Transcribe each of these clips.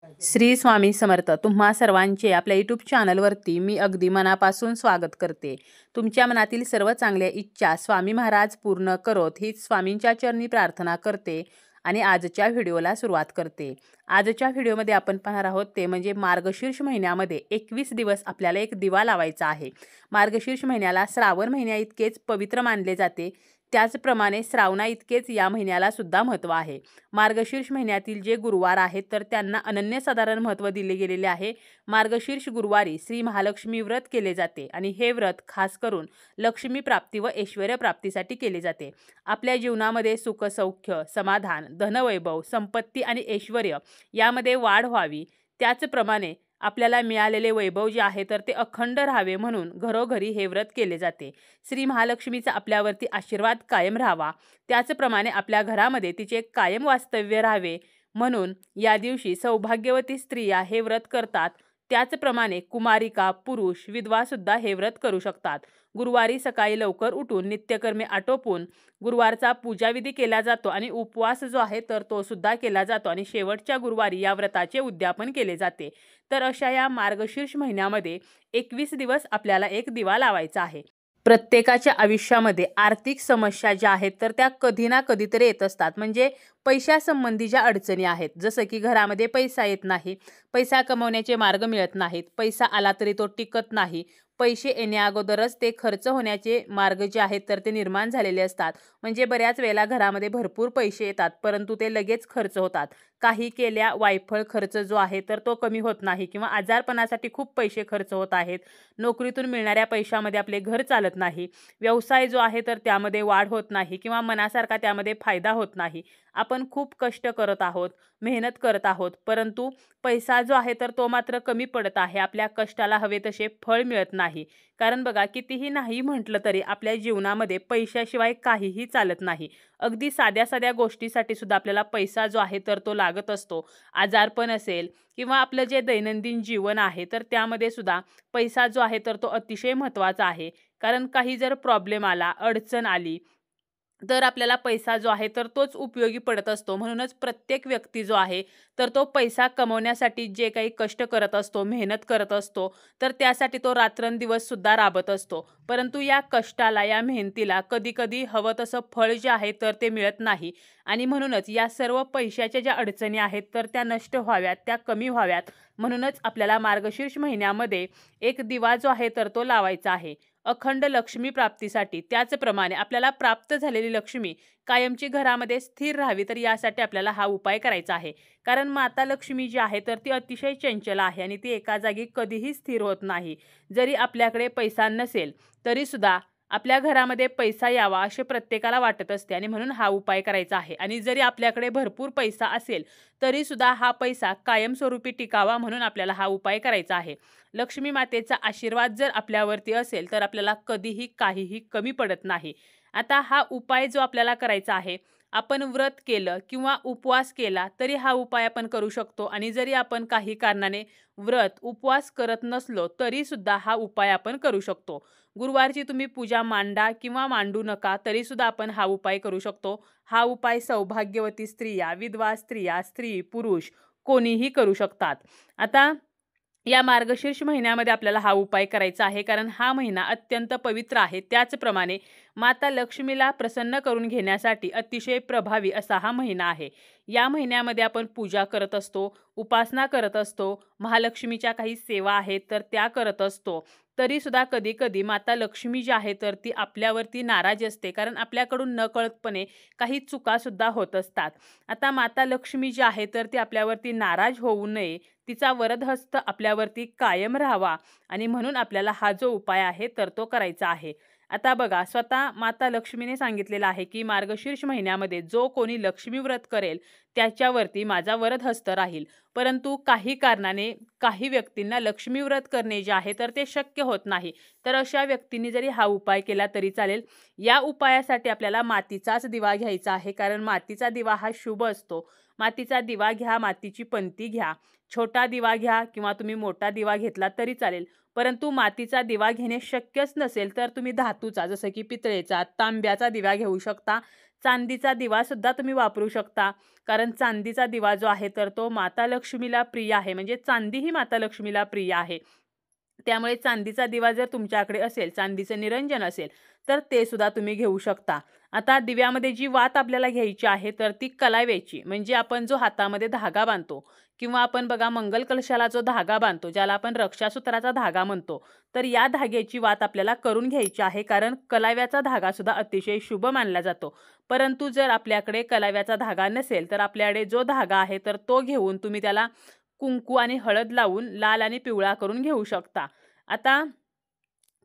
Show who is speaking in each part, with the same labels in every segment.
Speaker 1: श्री स्वामी समर्थ. तुम्हा सर्वांचे आपल्या यूट्यूब चॅनलवरती मी अगदी मनापासून स्वागत करते. तुमच्या मनातील सर्व चांगल्या इच्छा स्वामी महाराज पूर्ण करोत हीच स्वामींच्या चरणी प्रार्थना करते आणि आजच्या व्हिडिओला सुरुवात करते. आजच्या व्हिडिओमध्ये आपण पाहणार आहोत ते म्हणजे मार्गशीर्ष महिन्यामध्ये 21 दिवस आपल्याला एक दिवा लावायचा आहे. मार्गशीर्ष महिन्याला श्रावण महिन्या इतकेच पवित्र मानले जाते, त्याचप्रमाणे श्रावणा इतकेच या महिन्याला सुद्धा महत्त्व आहे. मार्गशीर्ष महिन्यातील जे गुरुवार आहेत तर त्यांना अनन्यसाधारण महत्त्व दिले गेलेले आहे. मार्गशीर्ष गुरुवारी श्री महालक्ष्मी व्रत केले जाते आणि हे व्रत खास करून लक्ष्मी प्राप्ती व ऐश्वर्य प्राप्तीसाठी केले जाते. आपल्या जीवनामध्ये सुख, सौख्य, समाधान, धनवैभव, संपत्ती आणि ऐश्वर्य यामध्ये वाढ व्हावी, त्याचप्रमाणे आपल्याला मिळालेले वैभव जे आहे तर ते अखंड राहावे म्हणून घरोघरी हे व्रत केले जाते. श्री महालक्ष्मीचा आपल्यावरती आशीर्वाद कायम राहावा, त्याचप्रमाणे आपल्या घरामध्ये तिचे कायम वास्तव्य राहावे म्हणून या दिवशी सौभाग्यवती स्त्रिया हे व्रत करतात. त्याचप्रमाणे कुमारिका, पुरुष, विधवा सुद्धा हे व्रत करू शकतात. गुरुवारी सकाळी लवकर उठून नित्यकर्मे आटोपून गुरुवारचा पूजाविधी केला जातो आणि उपवास जो आहे तर तो सुद्धा केला जातो आणि शेवटच्या गुरुवारी या व्रताचे उद्यापन केले जाते. तर अशा या मार्गशीर्ष महिन्यामध्ये 21 दिवस आपल्याला एक दिवा लावायचा आहे. प्रत्येकाच्या आयुष्यामध्ये आर्थिक समस्या ज्या आहेत तर त्या कधी ना कधीतरी येत असतात. म्हणजे पैशासंबंधी ज्या अडचणी आहेत, जसं की घरामध्ये पैसा येत नाही, पैसा कमवण्याचे मार्ग मिळत नाहीत, पैसा आला तरी तो टिकत नाही, पैसे येण्या अगोदरच ते खर्च होण्याचे मार्ग जे आहेत तर ते निर्माण झालेले असतात. म्हणजे बऱ्याच वेळेला घरामध्ये भरपूर पैसे येतात परंतु ते लगेच खर्च होतात. काही केल्या वायफळ खर्च जो आहे तर तो कमी होत नाही किंवा आजारपणासाठी खूप पैसे खर्च होत आहेत. नोकरीतून मिळणाऱ्या पैशामध्ये आपले घर चालत नाही, व्यवसाय जो आहे तर त्यामध्ये वाढ होत नाही किंवा मनासारखा त्यामध्ये फायदा होत नाही. आपण खूप कष्ट करत आहोत, मेहनत करत आहोत, परंतु पैसा जो आहे तर तो मात्र कमी पडत आहे. आपल्या कष्टाला हवे तसे फळ मिळत नाही. कारण बघा, कितीही नाही म्हटलं तरी आपल्या जीवनामध्ये पैशाशिवाय काहीही चालत नाही. अगदी साध्या साध्या गोष्टीसाठी सुद्धा आपल्याला पैसा जो आहे तर तो लागत असतो. आजारपण असेल किंवा आपलं जे दैनंदिन जीवन आहे तर त्यामध्ये सुद्धा पैसा जो आहे तर तो अतिशय महत्त्वाचा आहे. कारण काही जर प्रॉब्लेम आला, अडचण आली तर आपल्याला पैसा जो आहे तर तोच उपयोगी पडत असतो. म्हणूनच प्रत्येक व्यक्ती जो आहे तर तो पैसा कमवण्यासाठी जे काही कष्ट करत असतो, मेहनत करत असतो, तर त्यासाठी तो रात्रंदिवस सुद्धा राबत असतो. परंतु या कष्टाला, या मेहनतीला कधी-कधी हवं तसं फळ जे आहे तर ते मिळत नाही आणि म्हणूनच या सर्व पैशाच्या ज्या अडचणी आहेत तर त्या नष्ट व्हाव्यात, त्या कमी व्हाव्यात म्हणूनच आपल्याला मार्गशीर्ष महिन्यामध्ये एक दिवा जो आहे तर तो लावायचा आहे. अखंड लक्ष्मी प्राप्तीसाठी, त्याचप्रमाणे आपल्याला प्राप्त झालेली लक्ष्मी कायमची घरामध्ये स्थिर राहावी तर यासाठी आपल्याला हा उपाय करायचा आहे. कारण माता लक्ष्मी जी आहे तर ती अतिशय चंचल आहे आणि ती एका जागी कधीही स्थिर होत नाही. जरी आपल्याकडे पैसा नसेल तरी सुद्धा आपल्या घरामध्ये पैसा यावा असे प्रत्येकाला वाटत असते आणि म्हणून हा उपाय करायचा आहे. आणि जरी आपल्याकडे भरपूर पैसा असेल तरी सुद्धा हा पैसा कायमस्वरूपी टिकावा म्हणून आपल्याला हा उपाय करायचा आहे. लक्ष्मी मातेचा आशीर्वाद जर आपल्यावरती असेल तर आपल्याला कधीही काहीही कमी पडत नाही. आता हा उपाय जो आपल्याला करायचा आहे, आपण व्रत केलं किंवा उपवास केला तरी हा उपाय आपण करू शकतो आणि जरी आपण काही कारणाने व्रत, उपवास करत नसलो तरी सुद्धा हा उपाय आपण करू शकतो. गुरुवारची तुम्ही पूजा मांडा किंवा मांडू नका तरी सुद्धा आपण हा उपाय करू शकतो. हा उपाय सौभाग्यवती स्त्रिया, विधवा स्त्रिया, स्त्री, पुरुष कोणीही करू शकतात. आता या मार्गशीर्ष महिन्यामध्ये आपल्याला हा उपाय करायचा आहे कारण हा महिना अत्यंत पवित्र आहे. त्याचप्रमाणे माता लक्ष्मीला प्रसन्न करून घेण्यासाठी अतिशय प्रभावी असा हा महिना आहे. या महिन्यामध्ये आपण पूजा करत असतो, उपासना करत असतो, महालक्ष्मीच्या काही सेवा आहेत तर त्या करत असतो. तरी सुद्धा कधी कधी माता लक्ष्मी जी आहे तर ती आपल्यावरती नाराज असते कारण आपल्याकडून नकळतपणे काही चुका सुद्धा होत असतात. आता माता लक्ष्मी जी आहे तर ती आपल्यावरती नाराज होऊ नये, तिचा वरदहस्त आपल्यावरती कायम राहावा आणि म्हणून आपल्याला हा जो उपाय आहे तर तो करायचा आहे. आता बघा, स्वतः माता लक्ष्मीने सांगितलेलं आहे की मार्गशीर्ष महिन्यामध्ये जो कोणी लक्ष्मी व्रत करेल त्याच्यावरती माझा वरदहस्त राहील. परंतु काही कारणाने काही व्यक्तींना लक्ष्मी व्रत करणे जे आहे तर ते शक्य होत नाही. तर अशा व्यक्तींनी जरी हा उपाय केला तरी चालेल. या उपायासाठी आपल्याला मातीचाच दिवा घ्यायचा आहे कारण मातीचा दिवा हा शुभ असतो. मातीचा दिवा घ्या, मातीची पंती घ्या, छोटा दिवा घ्या किंवा तुम्ही मोठा दिवा घेतला तरी चालेल. परंतु मातीचा दिवा घेणे शक्यच नसेल तर तुम्ही धातूचा, जसं की पितळेचा, तांब्याचा दिवा घेऊ शकता. चांदीचा दिवासुद्धा तुम्ही वापरू शकता, कारण चांदीचा दिवा जो आहे तर तो माता लक्ष्मीला प्रिय आहे, म्हणजे चांदी ही माता लक्ष्मीला प्रिय आहे. त्यामुळे चांदीचा दिवा जर तुमच्याकडे असेल, चांदीचं निरंजन असेल, तर ते सुद्धा तुम्ही घेऊ शकता. आता दिव्यामध्ये जी वात आपल्याला घ्यायची आहे तर ती कलाव्याची, म्हणजे आपण जो हातामध्ये धागा बांधतो किंवा आपण बघा मंगल कलशाला जो धागा बांधतो, ज्याला आपण रक्षासूत्राचा धागा म्हणतो, तर या धाग्याची वात आपल्याला करून घ्यायची आहे, कारण कलाव्याचा धागा सुद्धा अतिशय शुभ मानला जातो. परंतु जर आपल्याकडे कलाव्याचा धागा नसेल तर आपल्याकडे जो धागा आहे तर तो घेऊन तुम्ही त्याला कुंकू आणि हळद लावून लाल आणि पिवळा करून घेऊ शकता. आता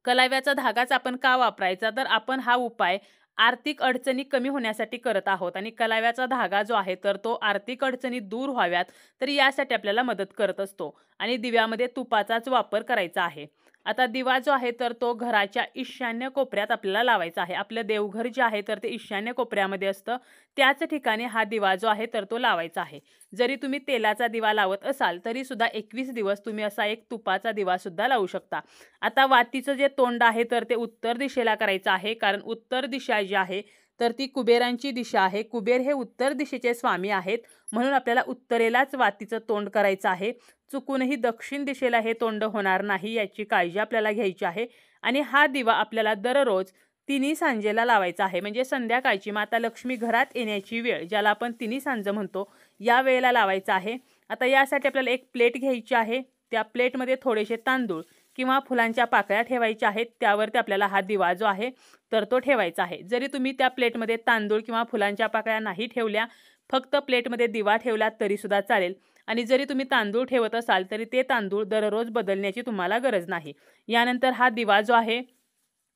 Speaker 1: कलाव्याचा धागाच आपण का वापरायचा, तर आपण हा उपाय आर्थिक अडचणी कमी होण्यासाठी करत आहोत आणि कलाव्याचा धागा जो आहे तर तो आर्थिक अडचणी दूर व्हाव्यात, तर यासाठी आपल्याला मदत करत असतो. आणि दिव्यामध्ये तुपाचाच वापर करायचा आहे. आता दिवा जो आहे तर तो घराच्या ईशान्य कोपऱ्यात आपल्याला लावायचा आहे. आपलं देवघर जे आहे तर ते ईशान्य कोपऱ्यामध्ये असतं, त्याच ठिकाणी हा दिवा जो आहे तर तो लावायचा आहे. जरी तुम्ही तेलाचा दिवा लावत असाल तरी सुद्धा 21 दिवस तुम्ही असा एक तुपाचा दिवा सुद्धा लावू शकता. आता वातीचं जे तोंड आहे तर ते उत्तर दिशेला करायचं आहे, कारण उत्तर दिशा जी आहे तर ती कुबेरांची दिशा आहे. कुबेर हे उत्तर दिशेचे स्वामी आहेत, म्हणून आपल्याला उत्तरेलाच वातीचं तोंड करायचं आहे. चुकूनही दक्षिण दिशेला हे तोंड होणार नाही याची काळजी आपल्याला घ्यायची आहे. आणि हा दिवा आपल्याला दररोज तिन्ही सांजेला लावायचा आहे, म्हणजे संध्याकाळची माता लक्ष्मी घरात येण्याची वेळ, ज्याला आपण तिन्ही सांज म्हणतो, या वेळेला लावायचा आहे. आता यासाठी आपल्याला एक प्लेट घ्यायची आहे. त्या प्लेटमध्ये थोडेसे तांदूळ किंवा फुलांच्या पाकळ्या ठेवायच्या आहेत. त्यावरती आपल्याला हा दिवा जो आहे तर तो ठेवायचा आहे. जरी तुम्ही त्या प्लेटमध्ये तांदूळ किंवा फुलांच्या पाकळ्या नाही ठेवल्या, फक्त प्लेटमध्ये दिवा ठेवला तरी सुद्धा चालेल. आणि जरी तुम्ही तांदूळ ठेवत असाल तरी ते तांदूळ दररोज बदलण्याची तुम्हाला गरज नाही. यानंतर हा दिवा जो आहे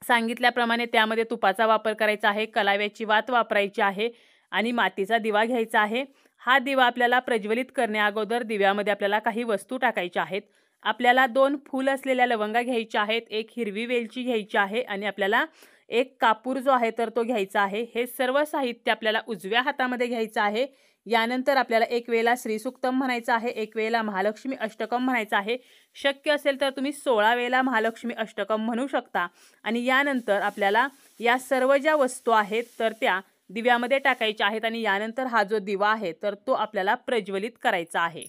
Speaker 1: सांगितल्याप्रमाणे त्यामध्ये तुपाचा वापर करायचा आहे, कलाव्याची वात वापरायची आहे आणि मातीचा दिवा घ्यायचा आहे. हा दिवा आपल्याला प्रज्वलित करण्याअगोदर दिव्यामध्ये आपल्याला काही वस्तू टाकायच्या आहेत. आपल्याला 2 फूल असलेल्या लवंगा घ्यायच्या आहेत, एक हिरवी वेलची घ्यायची आहे आणि आपल्याला एक कापूर जो आहे तर तो घ्यायचा आहे. हे सर्व साहित्य आपल्याला उजव्या हातामध्ये घ्यायचं आहे. यानंतर आपल्याला एक वेळेला श्रीसूक्तम म्हणायचं आहे, एक वेळेला महालक्ष्मी अष्टकम म्हणायचं आहे. शक्य असेल तर तुम्ही 16 वेळेला महालक्ष्मी अष्टकम म्हणू शकता. आणि यानंतर आपल्याला या सर्व ज्या वस्तू आहेत तर त्या दिव्यामध्ये टाकायच्या आहेत आणि यानंतर हा जो दिवा आहे तर तो आपल्याला प्रज्वलित करायचा आहे.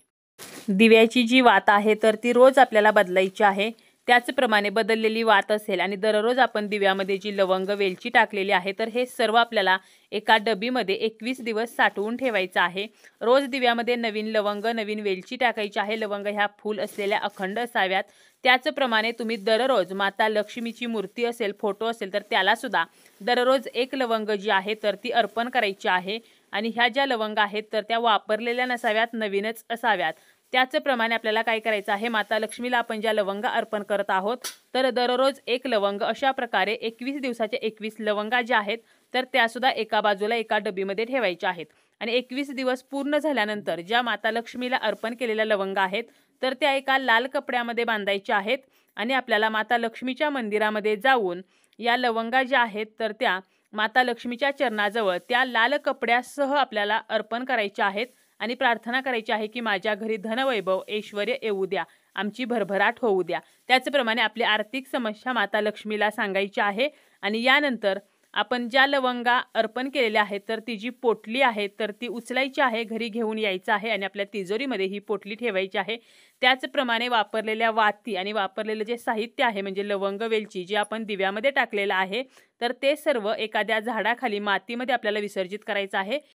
Speaker 1: दिव्याची जी वात आहे तर ती रोज आपल्याला बदलायची आहे. त्याचप्रमाणे बदललेली वात असेल आणि दररोज आपण दिव्यामध्ये जी लवंग वेलची टाकलेली आहे तर हे सर्व आपल्याला एका डबीमध्ये 21 दिवस साठवून ठेवायचं आहे. रोज दिव्यामध्ये नवीन लवंग नवीन वेलची टाकायची आहे. लवंग ह्या फूल असलेल्या अखंड असाव्यात. त्याचप्रमाणे तुम्ही दररोज माता लक्ष्मीची मूर्ती असेल, फोटो असेल तर त्याला सुद्धा दररोज एक लवंग जी आहे तर ती अर्पण करायची आहे. आणि ह्या ज्या लवंग आहेत तर त्या वापरलेल्या नसाव्यात, नवीनच असाव्यात. त्याचप्रमाणे आपल्याला काय करायचं आहे, माता लक्ष्मीला आपण ज्या लवंगा अर्पण करत आहोत तर दररोज एक लवंग अशा प्रकारे 21 दिवसाच्या 21 लवंगा ज्या आहेत तर त्यासुद्धा एका बाजूला एका डबीमध्ये ठेवायच्या आहेत. आणि 21 दिवस पूर्ण झाल्यानंतर ज्या माता लक्ष्मीला अर्पण केलेल्या लवंगा आहेत तर त्या एका लाल कपड्यामध्ये बांधायच्या आहेत. आणि आपल्याला माता लक्ष्मीच्या मंदिरामध्ये जाऊन या लवंगा ज्या आहेत तर त्या माता लक्ष्मीच्या चरणाजवळ त्या लाल कपड्यासह आपल्याला अर्पण करायच्या आहेत. आणि प्रार्थना करायची आहे की माझ्या घरी धनवैभव ऐश्वर्य येऊ द्या, आमची भरभराट होऊ द्या. त्याचप्रमाणे आपली आर्थिक समस्या माता लक्ष्मीला सांगायची आहे. आणि यानंतर आपण ज्या लवंगा अर्पण केलेल्या आहेत तर ती जी पोटली आहे तर ती उचलायची आहे, घरी घेऊन यायचं आहे आणि आपल्या तिजोरीमध्ये ही पोटली ठेवायची आहे. त्याचप्रमाणे वापरलेल्या वाती आणि वापरलेलं जे साहित्य आहे म्हणजे लवंग वेलची जे आपण दिव्यामध्ये टाकलेलं आहे तर ते सर्व एखाद्या झाडाखाली मातीमध्ये आपल्याला विसर्जित करायचं आहे.